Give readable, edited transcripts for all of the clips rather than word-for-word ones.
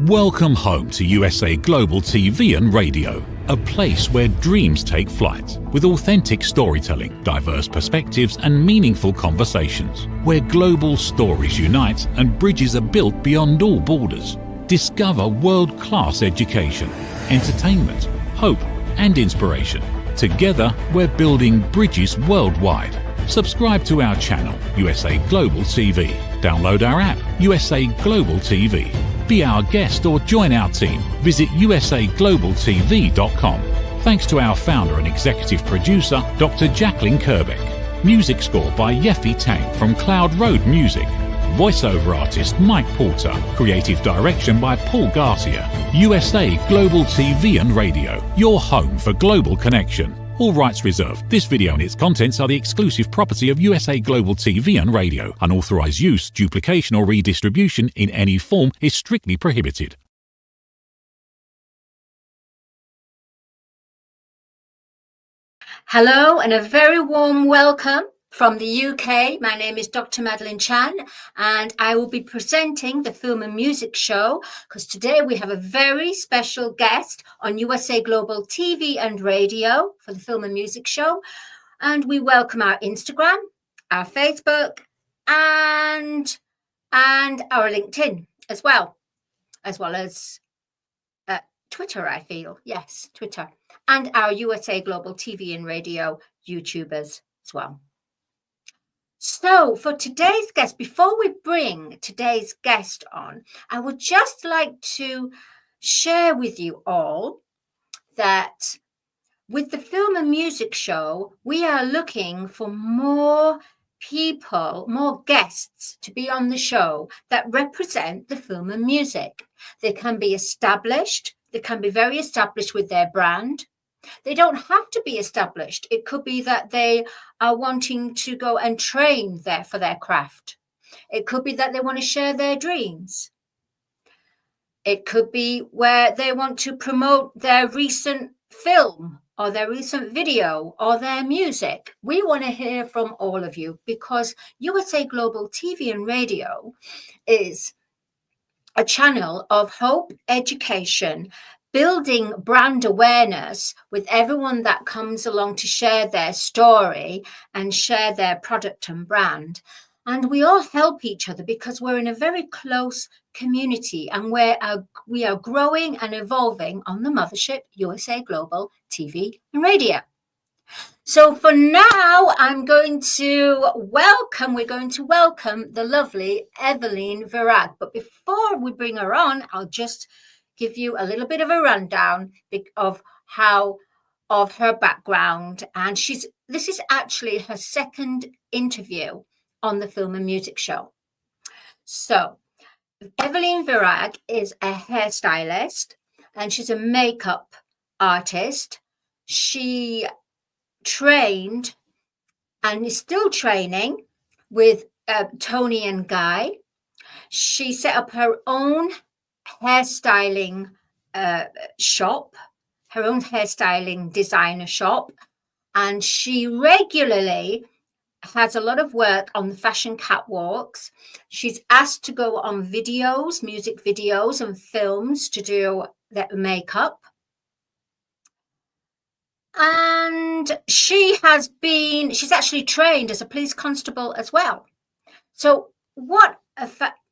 Welcome home to USA Global TV and Radio, a place where dreams take flight, with authentic storytelling, diverse perspectives and meaningful conversations, where global stories unite and bridges are built beyond all borders. Discover world-class education, entertainment, hope and inspiration. Together, we're building bridges worldwide. Subscribe to our channel, USA Global TV. Download our app, USA Global TV. Be our guest or join our team. Visit usaglobaltv.com. Thanks to our founder and executive producer, Dr. Jacalyn Kerbeck. Music score by Yeffy Tang from Cloud Road Music. Voiceover artist Mike Porter. Creative direction by Paul Garcia. USA Global TV and Radio, your home for global connection. All rights reserved. This video and its contents are the exclusive property of USA Global TV and Radio. Unauthorized use, duplication or redistribution in any form is strictly prohibited. Hello and a very warm welcome from the UK. My name is Dr. Madalene Chan and I will be presenting the Film and Music Show because today we have a very special guest on USA Global TV and Radio for the Film and Music Show. And we welcome our Instagram, our Facebook and our LinkedIn as well as Twitter, I feel. Yes, Twitter. And our USA Global TV and Radio YouTubers as well. So for today's guest, before we bring today's guest on, I would just like to share with you all that with the Film and Music Show, we are looking for more people, more guests to be on the show that represent the film and music. They can be established. They can be very established with their brand. They don't have to be established. It could be that they are wanting to go and train there for their craft. It could be that they want to share their dreams. It could be where they want to promote their recent film or their recent video or their music. We want to hear from all of you because USA Global TV and Radio is a channel of hope, education, building brand awareness with everyone that comes along to share their story and share their product and brand. And we all help each other because we're in a very close community and we are growing and evolving on the mothership, USA Global TV and Radio. So for now, we're going to welcome the lovely EVELIN VIRAG. But before we bring her on, I'll just give you a little bit of a rundown of her background. And this is actually her second interview on the Film and Music Show. So EVELIN VIRAG is a hairstylist and she's a makeup artist. She trained and is still training with Tony and Guy. She set up her own hairstyling shop, her own hairstyling designer shop, and she regularly has a lot of work on the fashion catwalks. She's asked to go on videos, music videos and films to do their makeup. And she's actually trained as a police constable as well. So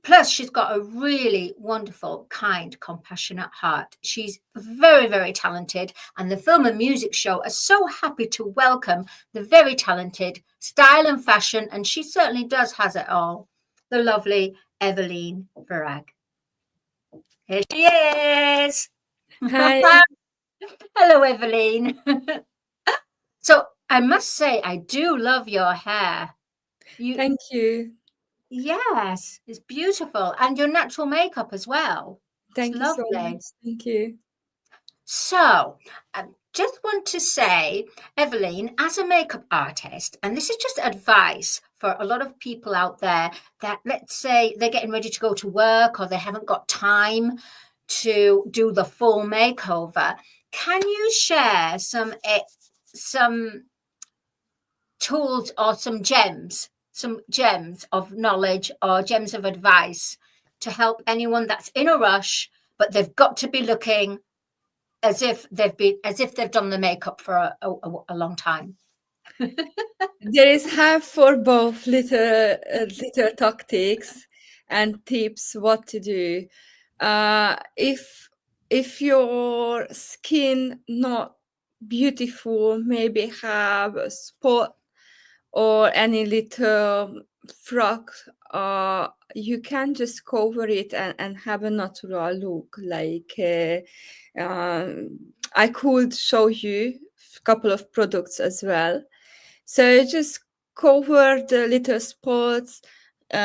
plus she's got a really wonderful, kind, compassionate heart. She's very, very talented. And the Film and Music Show are so happy to welcome the very talented style and fashion. And she certainly has it all. The lovely EVELIN VIRAG. Here she is. Hi. Hello, EVELIN. So I must say, I do love your hair. Thank you. Yes, it's beautiful. And your natural makeup as well. Thank you so lovely. much. Thank you. So I just want to say, EVELIN, as a makeup artist, and this is just advice for a lot of people out there that, let's say, they're getting ready to go to work or they haven't got time to do the full makeover. Can you share some tools or some gems of knowledge or gems of advice to help anyone that's in a rush but they've got to be looking as if they've done the makeup for a long time. There is help for both little tactics and tips what to do. If your skin not beautiful, maybe have a spot or any little frock, you can just cover it and have a natural look. Like I could show you a couple of products as well. So just cover the little spots,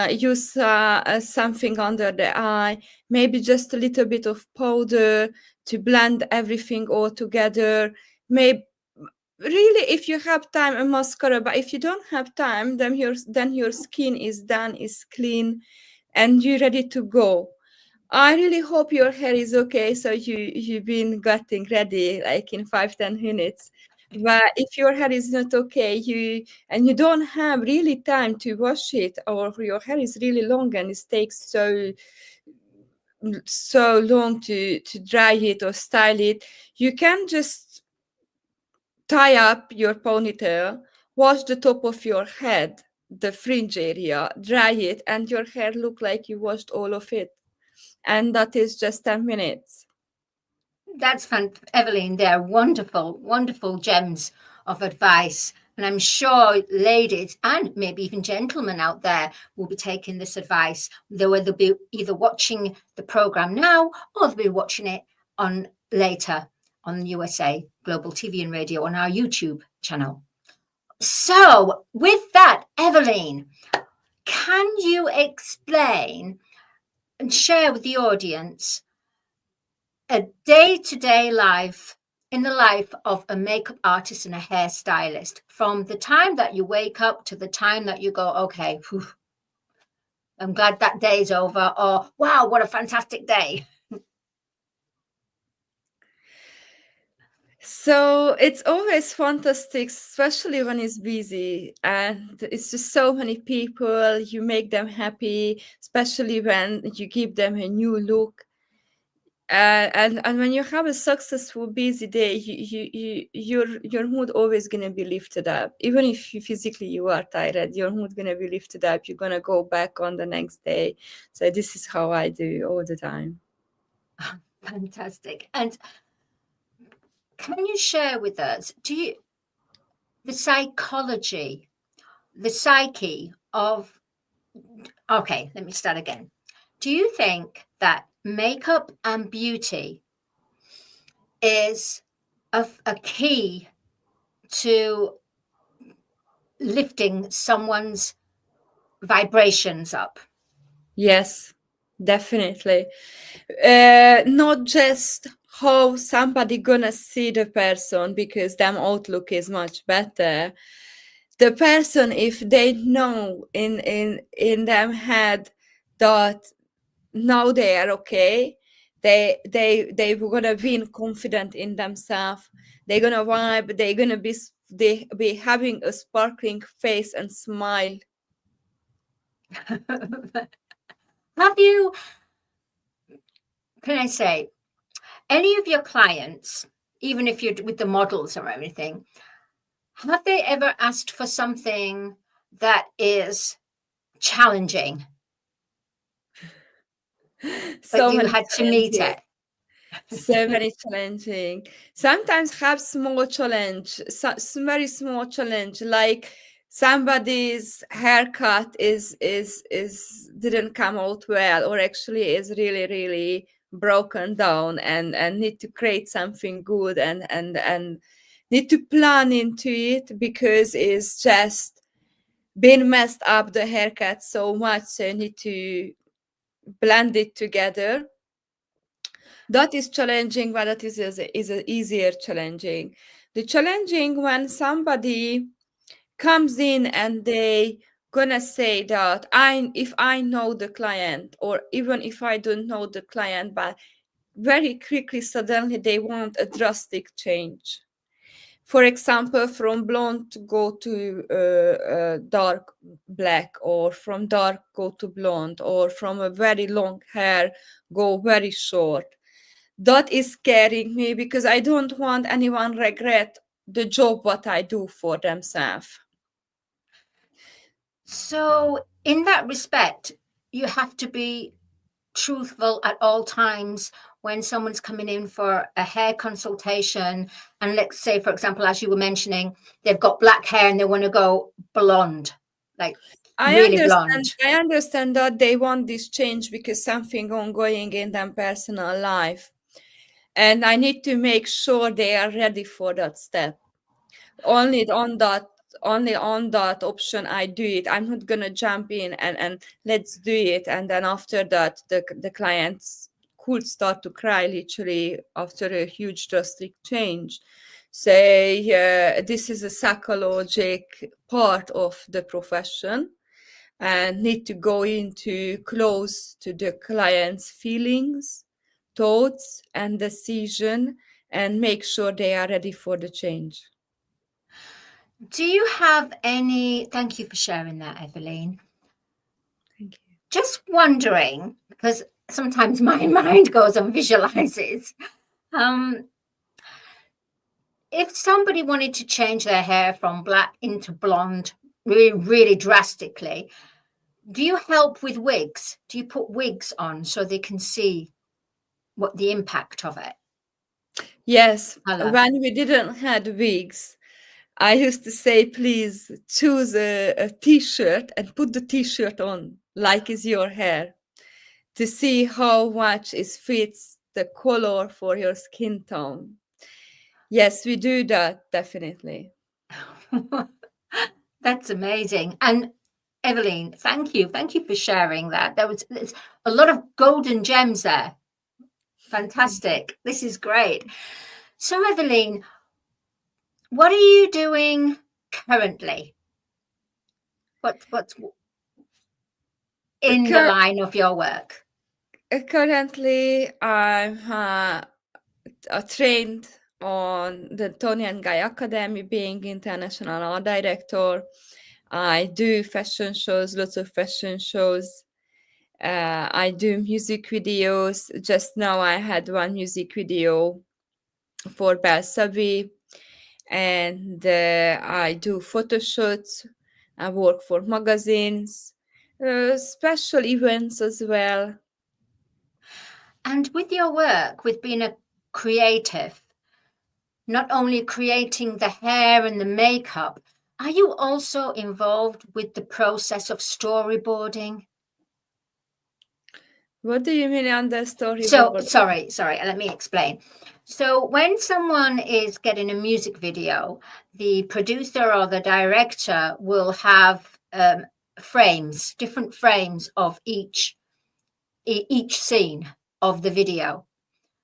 use something under the eye, maybe just a little bit of powder to blend everything all together. Maybe really, if you have time, a mascara, but if you don't have time, then your skin is done, is clean, and you're ready to go. I really hope your hair is okay, so you've been getting ready like in 5-10 minutes. But if your hair is not okay, you don't have really time to wash it, or your hair is really long and it takes so long to dry it or style it, you can just tie up your ponytail, wash the top of your head, the fringe area, dry it, and your hair look like you washed all of it. And that is just 10 minutes. That's Evelyn. They're wonderful, wonderful gems of advice. And I'm sure ladies and maybe even gentlemen out there will be taking this advice. They'll be either watching the program now or they'll be watching it on later on USA Global TV and Radio on our YouTube channel. So with that, Evelyn, can you explain and share with the audience a day-to-day life in the life of a makeup artist and a hairstylist, from the time that you wake up to the time that you go, okay, whew, I'm glad that day's over, or wow, what a fantastic day? So it's always fantastic, especially when it's busy and it's just so many people, you make them happy, especially when you give them a new look. And when you have a successful busy day, your mood always gonna be lifted up. Even if physically you are tired, your mood gonna be lifted up. You're gonna go back on the next day. So this is how I do all the time. Fantastic. And can you share with us, the psychology, the psyche of, okay, let me start again. Do you think that makeup and beauty is a key to lifting someone's vibrations up? Yes, definitely. Not just how somebody gonna see the person because them outlook is much better. The person, if they know in them head that now they are okay, they were gonna be confident in themselves. They're gonna vibe. They're gonna be having a sparkling face and smile. Have you, can I say, any of your clients, even if you're with the models or everything, have they ever asked for something that is challenging? So but you had to meet it. So very challenging. Sometimes have small challenge, very small challenge, like somebody's haircut is didn't come out well, or actually is really broken down, and need to create something good, and need to plan into it because it's just been messed up the haircut so much, so need to blend it together. That is challenging, but that is easier challenging. The challenging when somebody comes in and they gonna say that if I know the client, or even if I don't know the client, but very quickly suddenly they want a drastic change. For example, from blonde to go to dark black, or from dark go to blonde, or from a very long hair go very short. that is scaring me because I don't want anyone regret the job what I do for themselves. So in that respect, you have to be truthful at all times when someone's coming in for a hair consultation, and let's say, for example, as you were mentioning, they've got black hair and they want to go blonde, like really blonde. I understand that they want this change because something ongoing in their personal life, and I need to make sure they are ready for that step. Only on that option I do it. I'm not gonna jump in and let's do it, and then after that the clients could start to cry literally after a huge drastic change. So this is a psychological part of the profession and need to go into close to the client's feelings, thoughts and decision, and make sure they are ready for the change. Do you have any, thank you for sharing that, Evelyn. Thank you. Just wondering, because sometimes my mind goes and visualizes, if somebody wanted to change their hair from black into blonde really, really drastically, do you help with wigs? Do you put wigs on so they can see what the impact of it? Yes, Color. when we didn't had wigs, I used to say, please choose a t-shirt and put the t-shirt on like is your hair to see how much it fits the color for your skin tone. Yes, we do that, definitely. That's amazing. And Evelyn, thank you. Thank you for sharing that. There's a lot of golden gems there. Fantastic. This is great. So, Evelyn, what are you doing currently? What's in the line of your work? Currently, I'm trained on the Tony and Guy Academy, being international art director. I do fashion shows, lots of fashion shows. I do music videos. Just now I had one music video for Belsavi, and I do photo shoots. I work for magazines, special events as well. And with your work, with being a creative, not only creating the hair and the makeup, are you also involved with the process of storyboarding? What do you mean under storyboard? So, sorry, let me explain. So when someone is getting a music video, the producer or the director will have different frames of each scene of the video.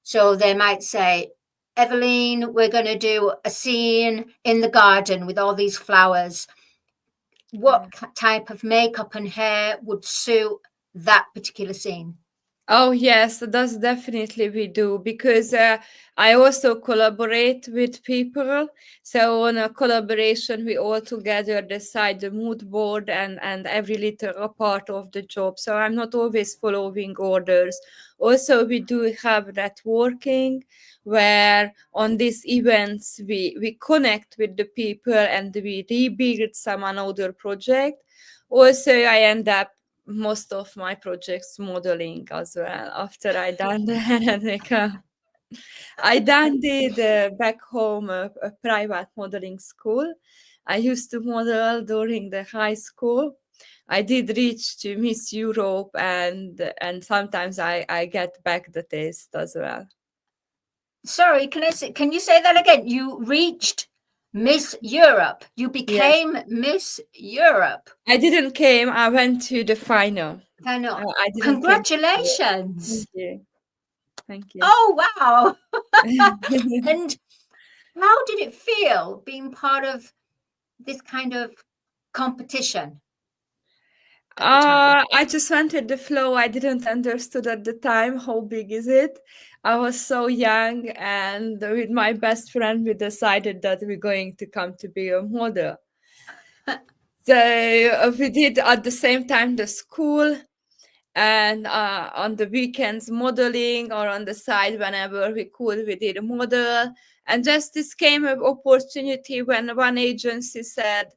So they might say, Evelyn, we're going to do a scene in the garden with all these flowers. What type of makeup and hair would suit that particular scene? Oh, yes, that's definitely we do, because I also collaborate with people. So on a collaboration, we all together decide the mood board and every little part of the job. So I'm not always following orders. Also, we do have networking where on these events, we connect with the people and we rebuild some another project. Also, I end up most of my projects modeling as well after I done the hair and makeup. I did back home a private modeling school. I used to model during the high school. I did reach to Miss Europe and sometimes I get back the taste as well. Sorry, can you say that again? You reached Miss Europe. You became Miss Europe. I didn't came. I went to the final. I know. I didn't Congratulations. Thank you. Thank you. Oh, wow. And how did it feel being part of this kind of competition? I just went with the flow. I didn't understood at the time how big is it. I was so young, and with my best friend, we decided that we're going to come to be a model. So we did at the same time the school, and on the weekends modeling, or on the side whenever we could we did a model. And just this came an opportunity when one agency said,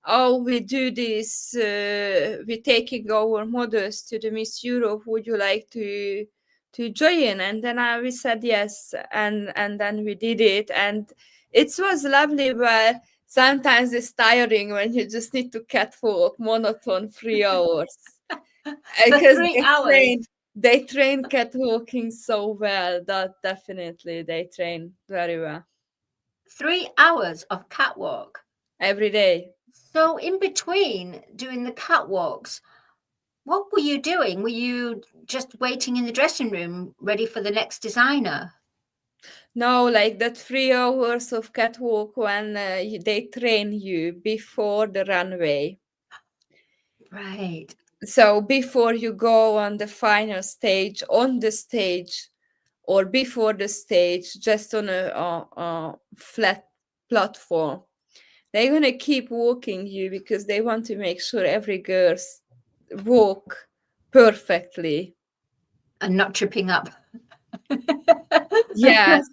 oh, we do this, we're taking our models to the Miss Europe, would you like to join? And then we said yes, and then we did it, and it was lovely, but sometimes it's tiring when you just need to catwalk monotone 3 hours. Because 3 hours. They train catwalking so well that definitely they train very well. 3 hours of catwalk Every day. So in between doing the catwalks, what were you doing? Were you just waiting in the dressing room ready for the next designer? No, like that 3 hours of catwalk when they train you before the runway. Right. So before you go on the final stage, on the stage, or before the stage, just on a flat platform, they're going to keep walking you because they want to make sure every girl walk perfectly. And not tripping up. Yes.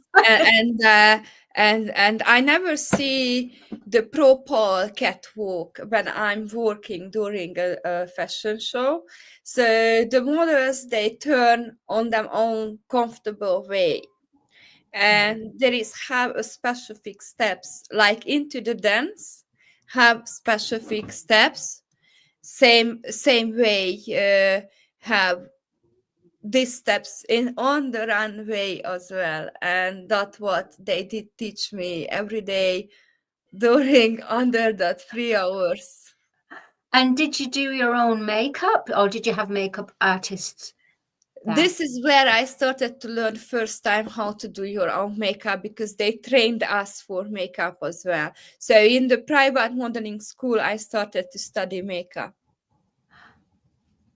And I never see the proper catwalk when I'm working during a fashion show. So the models, they turn on their own comfortable way. And there is have a specific steps, like into the dance, have specific steps. Same way have these steps in on the runway as well, and that's what they did teach me every day during under that 3 hours. And did you do your own makeup, or did you have makeup artists there? This is where I started to learn first time how to do your own makeup, because they trained us for makeup as well. So in the private modeling school, I started to study makeup.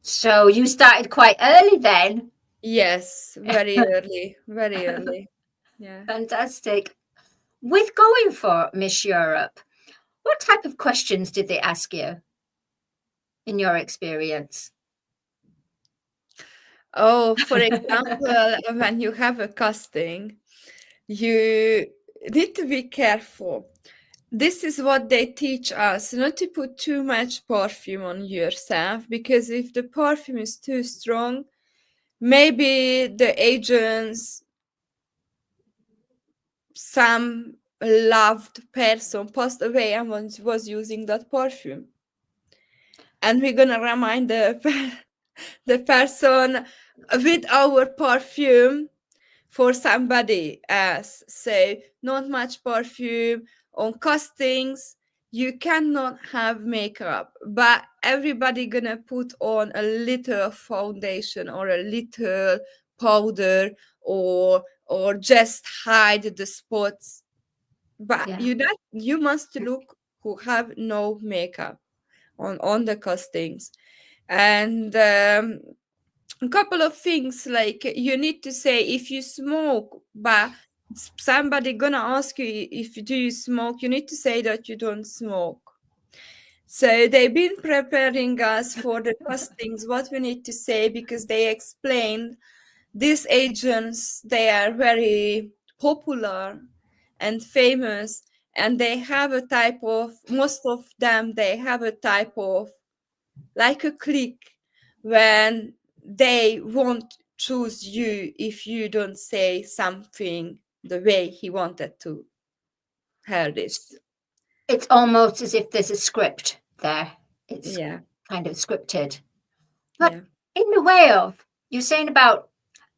So you started quite early then? Yes, very early, very early. Yeah. Fantastic. With going for Miss Europe, what type of questions did they ask you in your experience? Oh, for example, when you have a casting, you need to be careful. This is what they teach us, not to put too much perfume on yourself, because if the perfume is too strong, maybe the agents, some loved person passed away and was using that perfume. And we're gonna remind the person with our perfume for somebody else. So not much perfume on castings. You cannot have makeup, but everybody gonna put on a little foundation or a little powder, or just hide the spots. But you must look who have no makeup on the castings. And a couple of things, like you need to say if you smoke, but somebody gonna ask you if do you smoke, you need to say that you don't smoke. So they've been preparing us for the castings, what we need to say, because they explained these agents, they are very popular and famous, and they have a type of, most of them, they have a type of like a clique when they won't choose you if you don't say something the way he wanted to hear this. It's almost as if there's a script there. It's Yeah. kind of scripted. But in the way of, you're saying about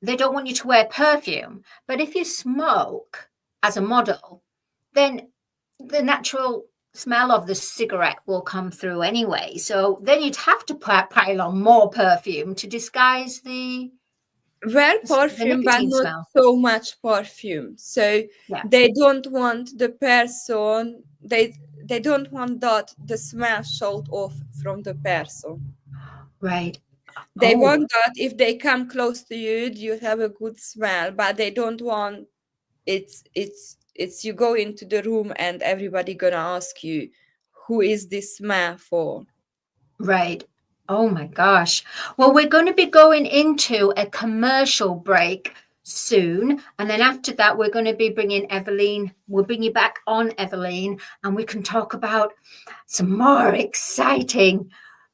they don't want you to wear perfume, but if you smoke as a model, then the natural smell of the cigarette will come through anyway. So then you'd have to pile on more perfume to disguise the perfume, but not smell. so much perfume. So they don't want the person, they don't want that the smell showed off from the person. Right. They want that if they come close to you, you have a good smell, but they don't want it's you go into the room and everybody gonna ask you who is this smell for. Right. Oh my gosh. Well, we're going to be going into a commercial break soon. And then after that, we're going to be bringing EVELIN. We'll bring you back on, EVELIN, and we can talk about some more exciting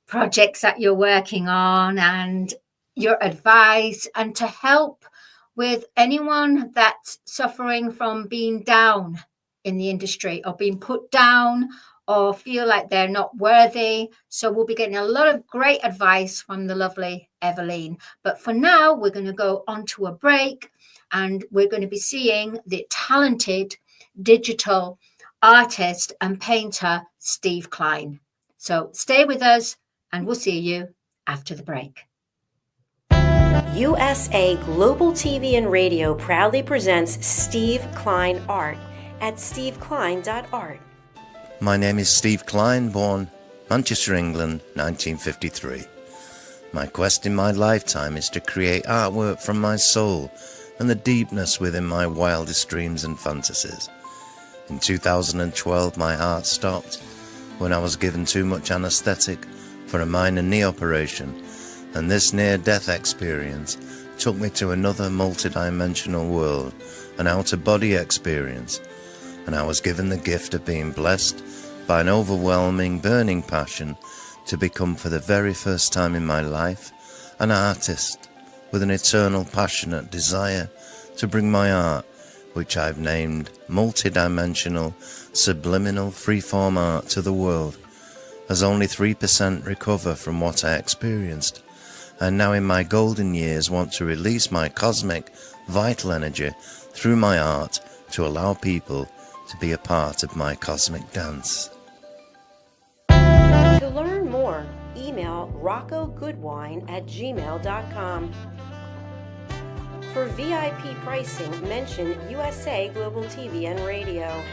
projects that you're working on and your advice, and to help with anyone that's suffering from being down in the industry or being put down or feel like they're not worthy. So we'll be getting a lot of great advice from the lovely EVELIN. But for now, we're going to go on to a break, and we're going to be seeing the talented digital artist and painter, Steve Cline. So stay with us, and we'll see you after the break. USA Global TV and Radio proudly presents Steve Cline Art at stevecline.art. My name is Steve Cline, born Manchester, England, 1953. My quest in my lifetime is to create artwork from my soul and the deepness within my wildest dreams and fantasies. In 2012, my heart stopped when I was given too much anesthetic for a minor knee operation, and this near-death experience took me to another multi-dimensional world, an out-of-body experience, and I was given the gift of being blessed by an overwhelming, burning passion to become, for the very first time in my life, an artist with an eternal, passionate desire to bring my art, which I've named multi-dimensional, subliminal, freeform art, to the world, as only 3% recover from what I experienced, and now in my golden years want to release my cosmic, vital energy through my art to allow people to be a part of my cosmic dance. To learn more, email roccogoodwine@gmail.com. For VIP pricing, mention USA Global TV and Radio.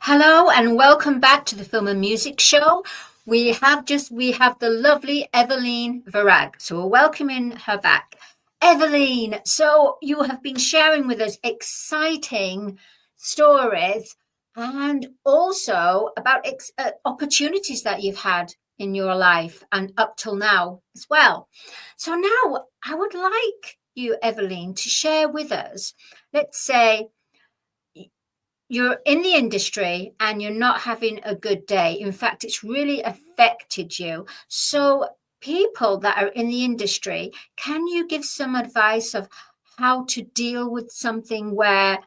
Hello and welcome back to the Film and Music Show. We have the lovely EVELIN VIRAG, so we're welcoming her back. EVELIN, so you have been sharing with us exciting stories and also about opportunities that you've had in your life and up till now as well. So now I would like you, EVELIN, to share with us, let's say you're in the industry and you're not having a good day. In fact, it's really affected you. So people that are in the industry, can you give some advice of how to deal with something where,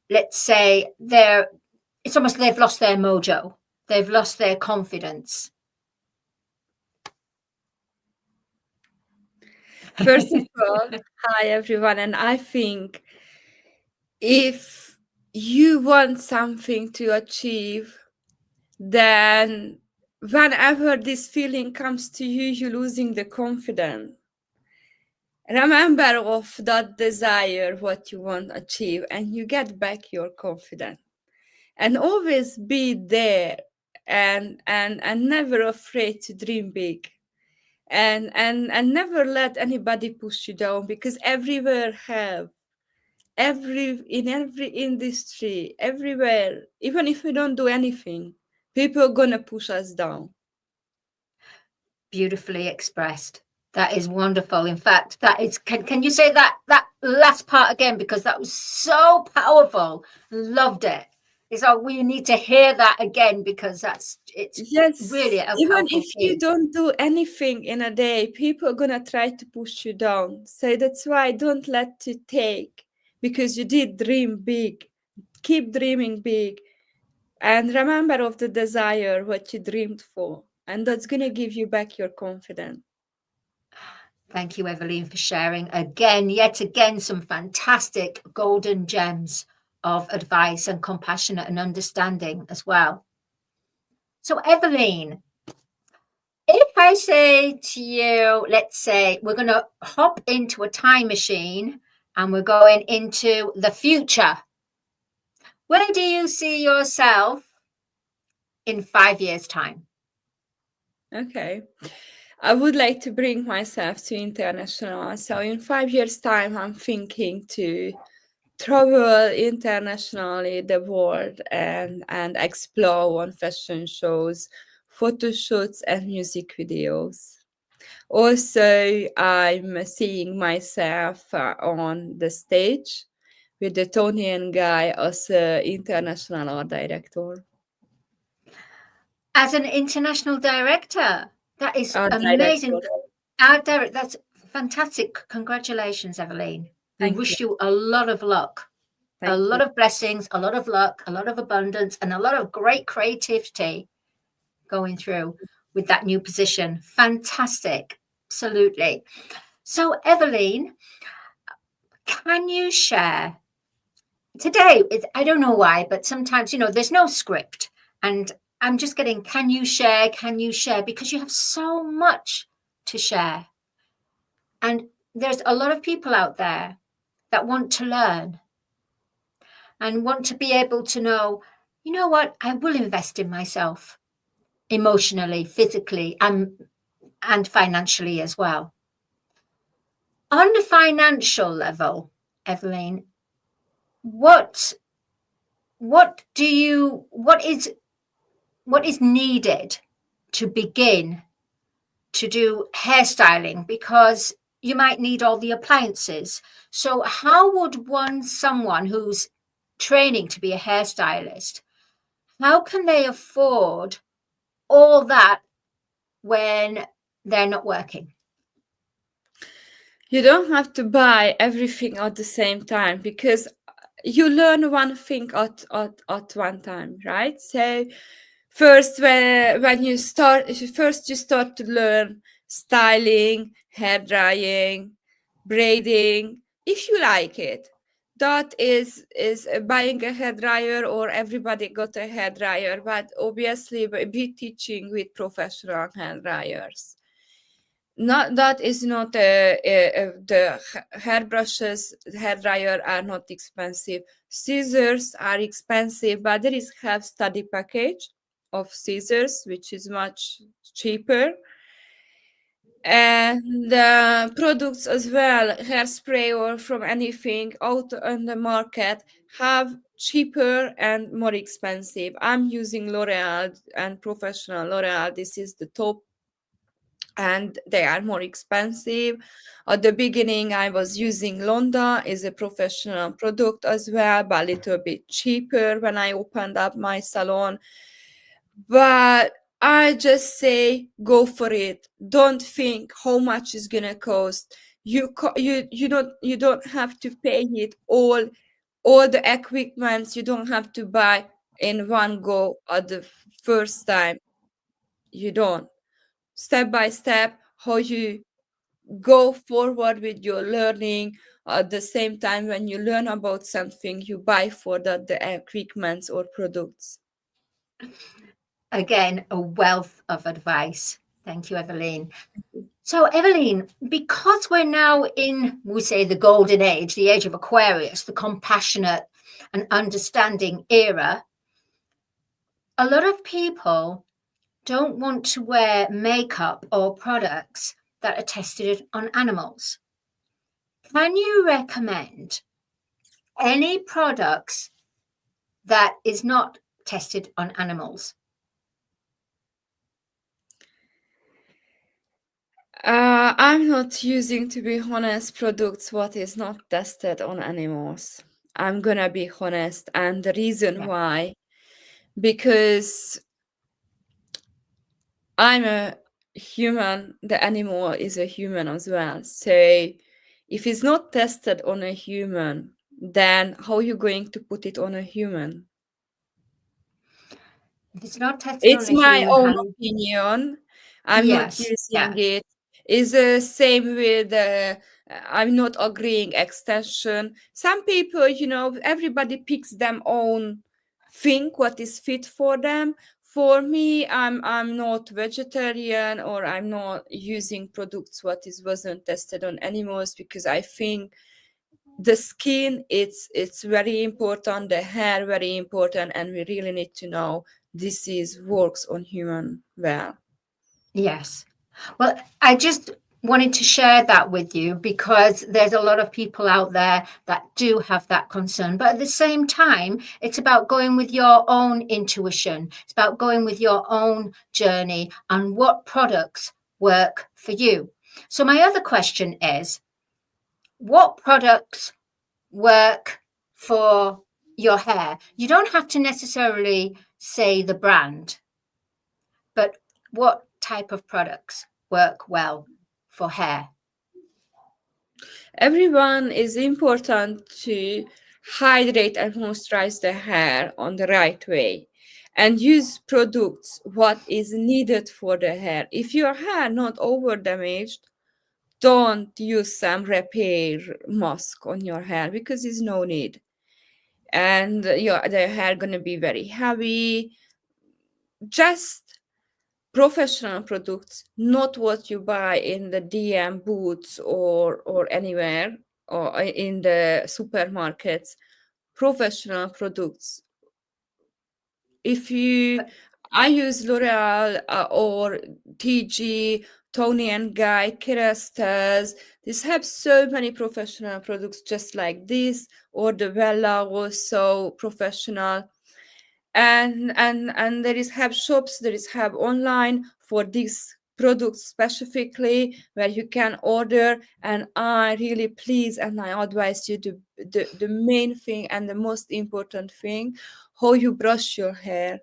let's say, it's almost they've lost their mojo, they've lost their confidence? First of all, hi everyone, and I think if you want something to achieve, then whenever this feeling comes to you, you're losing the confidence. Remember of that desire, what you want to achieve, and you get back your confidence. And always be there and never afraid to dream big. And never let anybody push you down, because everywhere in every industry, everywhere, even if we don't do anything, people are gonna push us down. Beautifully expressed. That is wonderful. In fact, that is, can you say that last part again, because that was so powerful. Loved it. So we need to hear that again, because it's really a even powerful if you don't do anything in a day, people are gonna try to push you down. So that's why don't let it take, because you did dream big. Keep dreaming big, and remember of the desire, what you dreamed for, and that's gonna give you back your confidence. Thank you, EVELIN, for sharing yet again, some fantastic golden gems of advice and compassion and understanding as well. So, EVELIN, if I say to you, let's say we're going to hop into a time machine and we're going into the future, where do you see yourself in 5 years' time? Okay. I would like to bring myself to international. So in 5 years' time, I'm thinking to travel internationally the world and explore on fashion shows, photo shoots, and music videos. Also, I'm seeing myself on the stage with the Tonian guy as an international art director. As an international director, that is Art amazing. director. Art director, that's fantastic. Congratulations, Evelyn. We Thank wish you a lot of luck, a Thank lot you. of blessings, a lot of luck, a lot of abundance, and a lot of great creativity going through with that new position. Fantastic. Absolutely. So, Evelyn, can you share today? I don't know why, but sometimes, there's no script. And I'm just getting, can you share? Because you have so much to share. And there's a lot of people out there that want to learn and want to be able to know, you know what, I will invest in myself emotionally, physically, and financially as well. On the financial level, Evelyn, what is needed to begin to do hairstyling? Because you might need all the appliances. So how would someone who's training to be a hairstylist, how can they afford all that when they're not working? You don't have to buy everything at the same time, because you learn one thing at one time, right? So first, when you start to learn styling, hair drying, braiding, if you like it. That is buying a hair dryer, or everybody got a hair dryer, but obviously we teaching with professional hair dryers. Not that is not the hairbrushes, hair dryer are not expensive. Scissors are expensive, but there is have study package of scissors, which is much cheaper. And products as well, hairspray or from anything out on the market, have cheaper and more expensive. I'm using L'Oreal and professional L'Oreal. This is the top, and they are more expensive. At the beginning, I was using Londa, is a professional product as well, but a little bit cheaper when I opened up my salon. But I just say go for it. Don't think how much it's gonna cost. You don't have to pay it all the equipment. You don't have to buy in one go at the first time. You don't. Step by step, how you go forward with your learning. At the same time, when you learn about something, you buy for that the equipment or products. Again, a wealth of advice. Thank you, Evelyn. So, Evelyn, because we're now in, we say, the golden age, the age of Aquarius, the compassionate and understanding era, a lot of people don't want to wear makeup or products that are tested on animals. Can you recommend any products that is not tested on animals? I'm not using, to be honest, products what is not tested on animals. I'm gonna be honest, and the reason why, because I'm a human, the animal is a human as well. So if it's not tested on a human, then how are you going to put it on a human? If it's not tested It's on a my own human, opinion. I'm not yes, using yes. it. It's the same with I'm not agreeing extension. Some people, everybody picks them own thing what is fit for them. For me, I'm not vegetarian, or I'm not using products what wasn't tested on animals, because I think the skin it's very important, the hair very important, and we really need to know this is works on human well. Yes. Well, I just wanted to share that with you because there's a lot of people out there that do have that concern. But at the same time, it's about going with your own intuition. It's about going with your own journey and what products work for you. So my other question is, what products work for your hair? You don't have to necessarily say the brand, but what type of products work well for hair? Everyone is important to hydrate and moisturize the hair on the right way and use products what is needed for the hair. If your hair not over damaged, don't use some repair mask on your hair because there's no need. And the hair gonna be very heavy. Just professional products, not what you buy in the DM Boots or anywhere or in the supermarkets. Professional products. I use L'Oreal or TG, Tony and Guy, Kerastase. These have so many professional products just like this, or the Vella also professional. And there is have shops, there is have online for these products specifically where you can order. And I really please and I advise you to the main thing and the most important thing, how you brush your hair.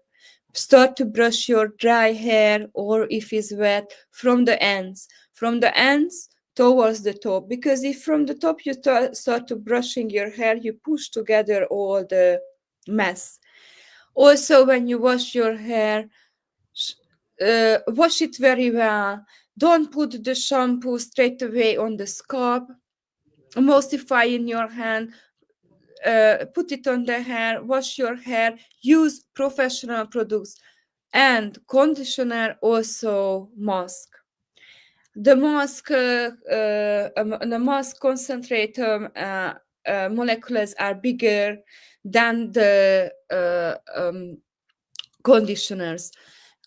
Start to brush your dry hair, or if it's wet, from the ends towards the top, because if from the top you start to brushing your hair, you push together all the mess. Also, when you wash your hair, wash it very well. Don't put the shampoo straight away on the scalp. Emulsify in your hand. Put it on the hair. Wash your hair. Use professional products. And conditioner, also mask. The mask concentrator molecules are bigger than the conditioners.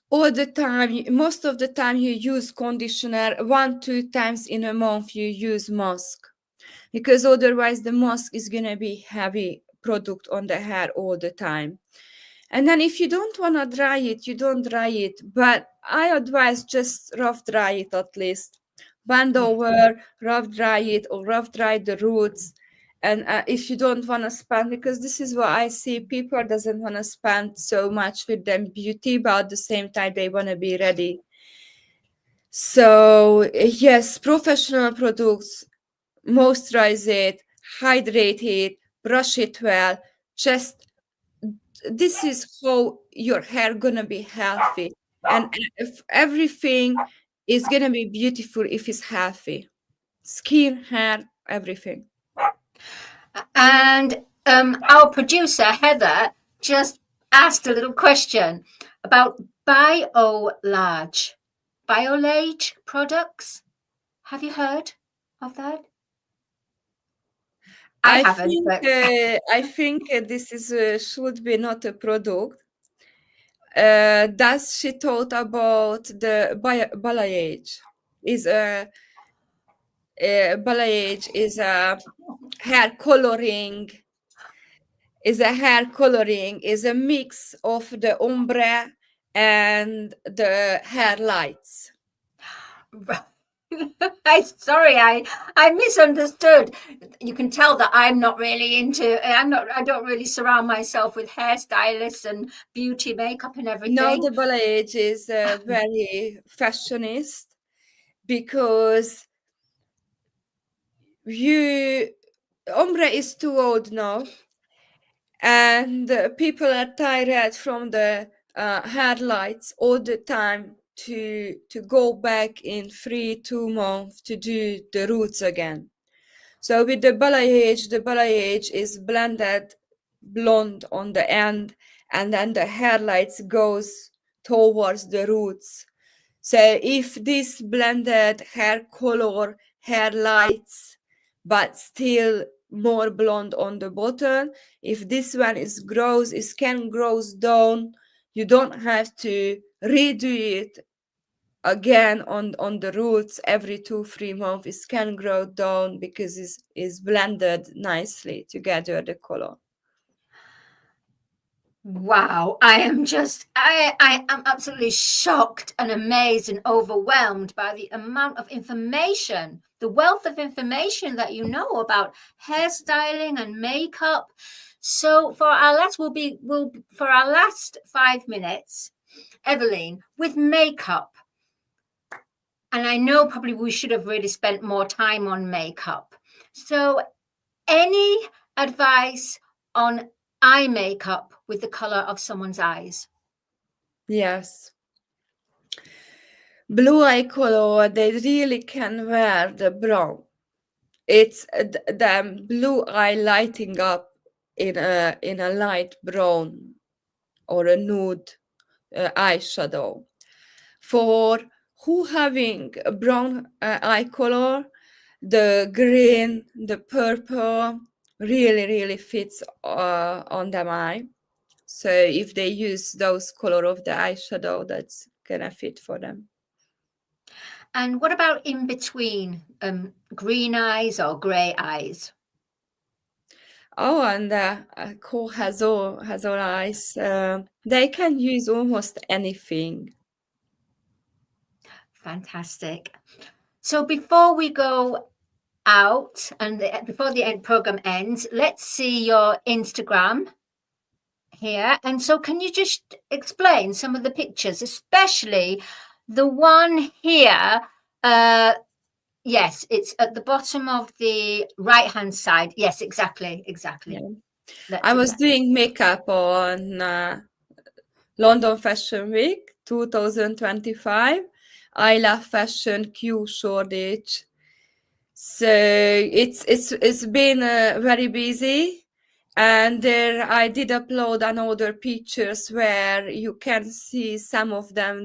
All the time, most of the time you use conditioner, 1-2 times in a month you use mask, because otherwise the mask is going to be heavy product on the hair all the time. And then if you don't want to dry it, you don't dry it, but I advise just rough dry it at least. Bend over, rough dry it, or rough dry the roots. And if you don't want to spend, because this is what I see, people doesn't want to spend so much with them beauty, but at the same time they want to be ready. So yes, professional products, moisturize it, hydrate it, brush it well. Just this is how your hair gonna be healthy, and if everything is gonna be beautiful if it's healthy. Skin, hair, everything. And our producer, Heather, just asked a little question about Balayage products. Have you heard of that? I haven't. I think this is should be not a product. Does she thought about the balayage? Balayage is a hair coloring. Is a mix of the ombre and the hair lights. I misunderstood. You can tell that I'm not really I don't really surround myself with hairstylists and beauty makeup and everything. No, the balayage is very fashionist, because ombre is too old now, and people are tired from the hair lights all the time to go back in 3-2 months to do the roots again. So with the balayage is blended blonde on the end, and then the hair lights goes towards the roots. So if this blended hair color, hair lights, but still more blonde on the bottom, if this one can grows down, you don't have to redo it again on the roots every 2-3 months. It can grow down because it's blended nicely together, the color. Wow, I am absolutely shocked and amazed and overwhelmed by the amount of information, the wealth of information that you know about hairstyling and makeup. So for our last for our last 5 minutes, Evelyn, with makeup, and I know probably we should have really spent more time on makeup. So any advice on eye makeup with the color of someone's eyes? Yes. Blue eye color, they really can wear the brown. It's the blue eye lighting up in a light brown or a nude eyeshadow. For who having a brown eye color, the green, the purple really fits on them eye. So if they use those color of the eyeshadow, that's gonna fit for them. And what about in between, green eyes or grey eyes? Oh, and Ko has all eyes. They can use almost anything. Fantastic. So before we go out and before the end program ends, let's see your Instagram here. And so can you just explain some of the pictures, especially the one here? Yes, it's at the bottom of the right hand side. Yes, exactly. Yeah. I was doing makeup on London Fashion Week 2025. I love fashion Q shortage. So it's been very busy, and there I did upload another pictures where you can see some of them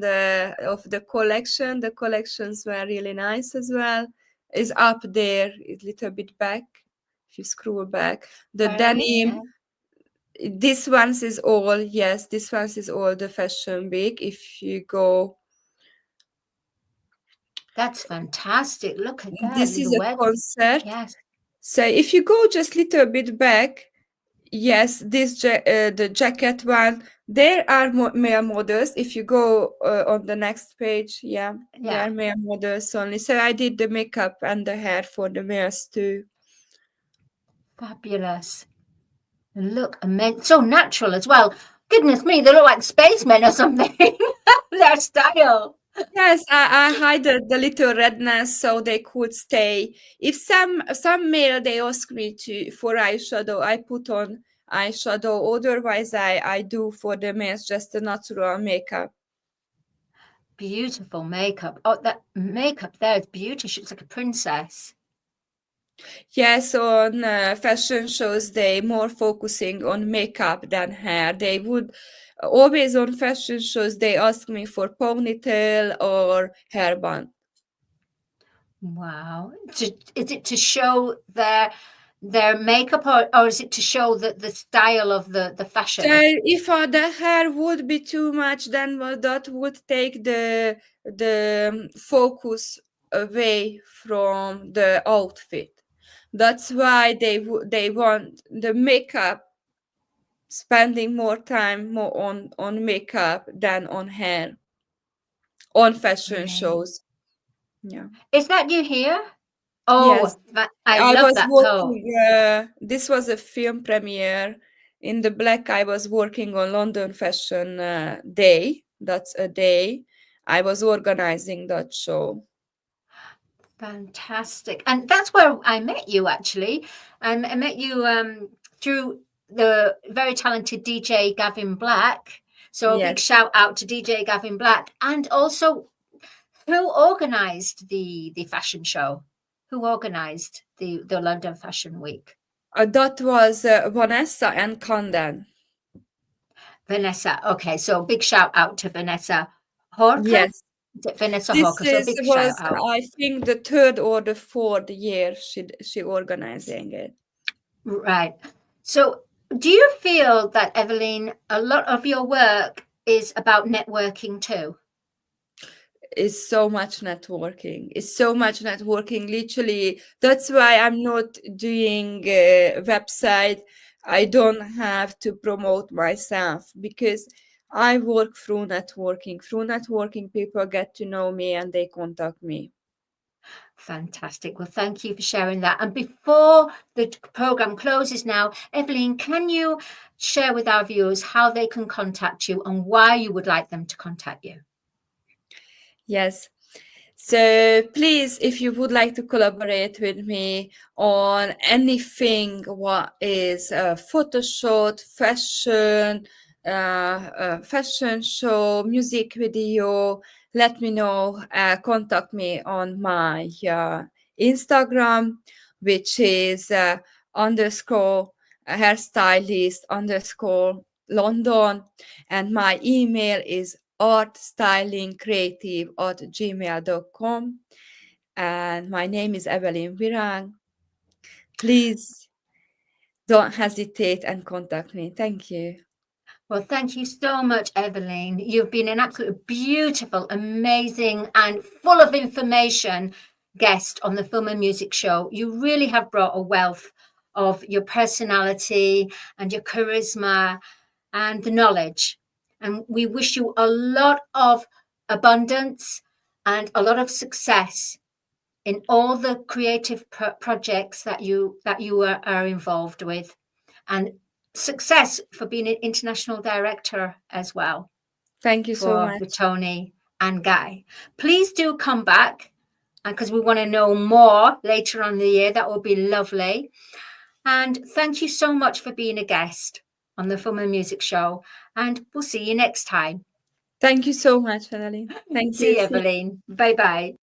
of the collection. The collections were really nice as well. Is up there, it's a little bit back. If you scroll back, the denim. This one's is all the Fashion Week. If you go. That's fantastic. Look at that. This is a concert. Yes. So if you go just a little bit back, yes, this the jacket one, there are male models. If you go on the next page, there are male models only. So I did the makeup and the hair for the males too. Fabulous. And look, so natural as well. Goodness me, they look like spacemen or something. Their style. Yes, I hide the little redness so they could stay. If some male they ask me for eyeshadow, I put on eyeshadow. Otherwise, I do for the males just the natural makeup. Beautiful makeup. Oh, that makeup there is beautiful. She looks like a princess. Yes, on fashion shows they more focusing on makeup than hair. They would always on fashion shows they ask me for ponytail or hairband. Wow. Is it to show their makeup or is it to show the style of the fashion? So if the hair would be too much, then that would take the focus away from the outfit. That's why they want the makeup, spending more time on makeup than on hair on fashion shows. Yeah. Is that you here? Oh, yes. I love that working, this was a film premiere. In the black, I was working on London Fashion Day. That's a day. I was organizing that show. Fantastic. And that's where I met you, actually. I met you through the very talented DJ Gavin Black. So a big shout out to DJ Gavin Black. And also, who organized the fashion show? Who organized the London Fashion Week? That was Vanessa and Condon. Vanessa. Okay, so big shout out to Vanessa Horka. Yes. Vanessa Horka. So big shout out. I think the 3rd or the 4th year she organizing it. Right. So do you feel that, Evelyn, a lot of your work is about networking too? is so much networking. It's so much networking. Literally, that's why I'm not doing a website. I don't have to promote myself because I work through networking. Through networking, people get to know me and they contact me. Fantastic. Well, thank you for sharing that. And before the program closes now, Evelyn, can you share with our viewers how they can contact you and why you would like them to contact you? Yes. So please, if you would like to collaborate with me on anything, what is photo shoot, fashion show, music video, let me know. Contact me on my Instagram, which is _hairstylist_London, and my email is artstylingcreative@gmail.com, and my name is EVELIN VIRAG. Please don't hesitate and contact me. Thank you. Well, thank you so much, Evelyn. You've been an absolutely beautiful, amazing, and full of information guest on the Film and Music Show. You really have brought a wealth of your personality and your charisma and the knowledge. And we wish you a lot of abundance and a lot of success in all the creative projects that you are involved with, and success for being an international director as well. Thank you so much. For Tony and Guy. Please do come back, because we want to know more later on in the year. That will be lovely. And thank you so much for being a guest on the Film and Music Show. And we'll see you next time. Thank you so much, Madalene. Thank you. See you, Evelyn. Bye-bye.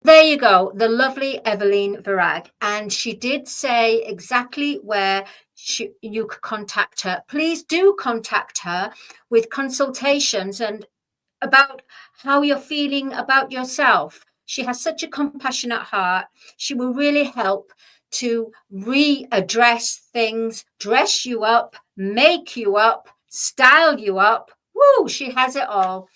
There you go, the lovely Evelyn VIRAG. And she did say exactly where you could contact her. Please do contact her with consultations and about how you're feeling about yourself. She has such a compassionate heart. She will really help to readdress things, dress you up, make you up, style you up. Woo, she has it all.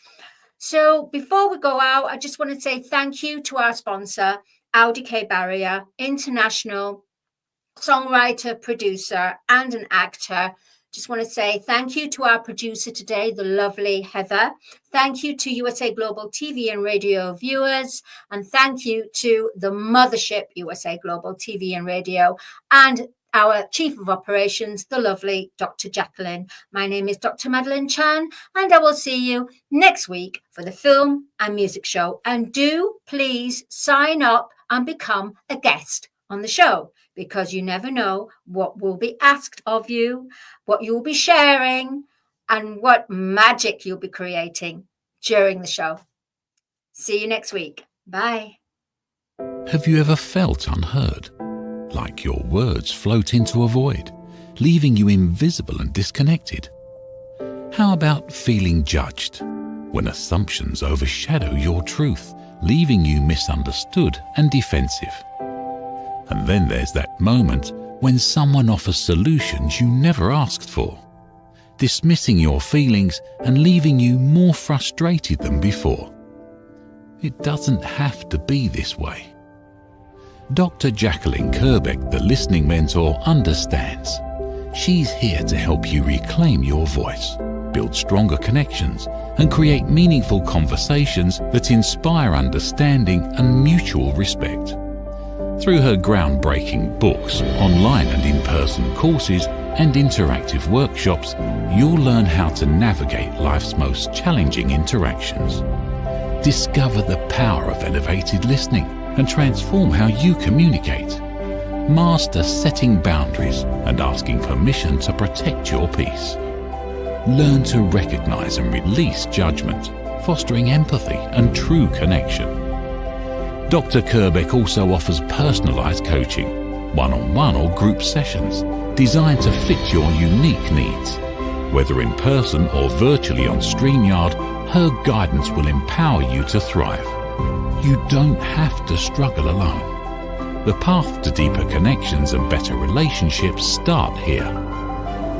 So before we go out, I just want to say thank you to our sponsor, Audi K Barrier, international songwriter, producer, and an actor. Just want to say thank you to our producer today, the lovely Heather. Thank you to USA Global TV and radio viewers. And thank you to the mothership, USA Global TV and radio, and our Chief of Operations, the lovely Dr. Jacalyn. My name is Dr. Madalene Chan, and I will see you next week for the Film and Music Show. And do please sign up and become a guest on the show, because you never know what will be asked of you, what you'll be sharing, and what magic you'll be creating during the show. See you next week. Bye. Have you ever felt unheard? Like your words float into a void, leaving you invisible and disconnected? How about feeling judged, when assumptions overshadow your truth, leaving you misunderstood and defensive? And then there's that moment when someone offers solutions you never asked for, dismissing your feelings and leaving you more frustrated than before. It doesn't have to be this way. Dr. Jacalyn Kerbeck, the listening mentor, understands. She's here to help you reclaim your voice, build stronger connections, and create meaningful conversations that inspire understanding and mutual respect. Through her groundbreaking books, online and in-person courses, and interactive workshops, you'll learn how to navigate life's most challenging interactions. Discover the power of elevated listening and transform how you communicate. Master setting boundaries and asking permission to protect your peace. Learn to recognize and release judgment, fostering empathy and true connection. Dr. Kerbeck also offers personalized coaching, one-on-one or group sessions, designed to fit your unique needs. Whether in person or virtually on StreamYard, her guidance will empower you to thrive. You don't have to struggle alone. The path to deeper connections and better relationships start here.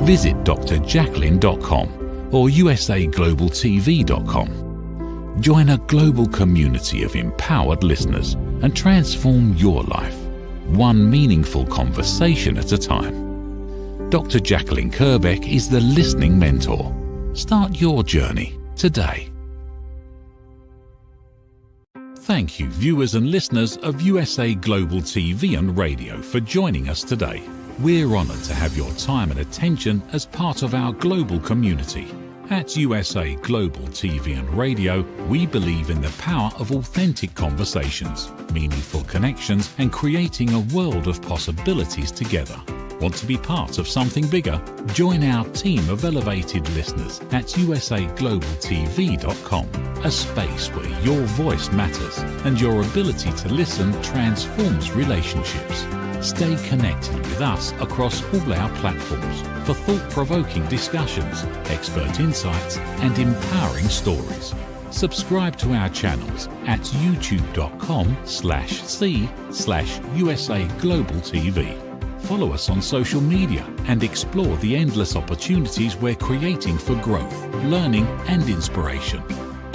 Visit drjacalyn.com or usaglobaltv.com. Join a global community of empowered listeners and transform your life, one meaningful conversation at a time. Dr. Jacalyn Kerbeck is the listening mentor. Start your journey today. Thank you, viewers and listeners of USA Global TV and Radio, for joining us today. We're honoured to have your time and attention as part of our global community. At USA Global TV and Radio, we believe in the power of authentic conversations, meaningful connections, and creating a world of possibilities together. Want to be part of something bigger? Join our team of elevated listeners at usaglobaltv.com, a space where your voice matters and your ability to listen transforms relationships. Stay connected with us across all our platforms for thought-provoking discussions, expert insights, and empowering stories. Subscribe to our channels at youtube.com/c/USA Global TV. Follow us on social media and explore the endless opportunities we're creating for growth, learning, and inspiration.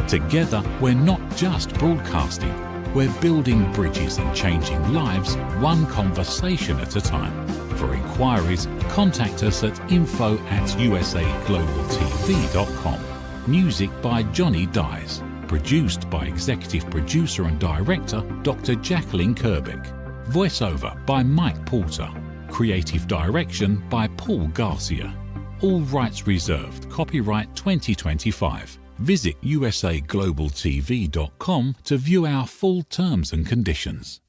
Together, we're not just broadcasting, we're building bridges and changing lives one conversation at a time. For inquiries, contact us at info@usaglobaltv.com. Music by Johnny Dies. Produced by Executive Producer and Director Dr. Jacalyn Kerbeck. Voiceover by Mike Porter. Creative Direction by Paul Garcia. All rights reserved. Copyright 2025. Visit usaglobaltv.com to view our full terms and conditions.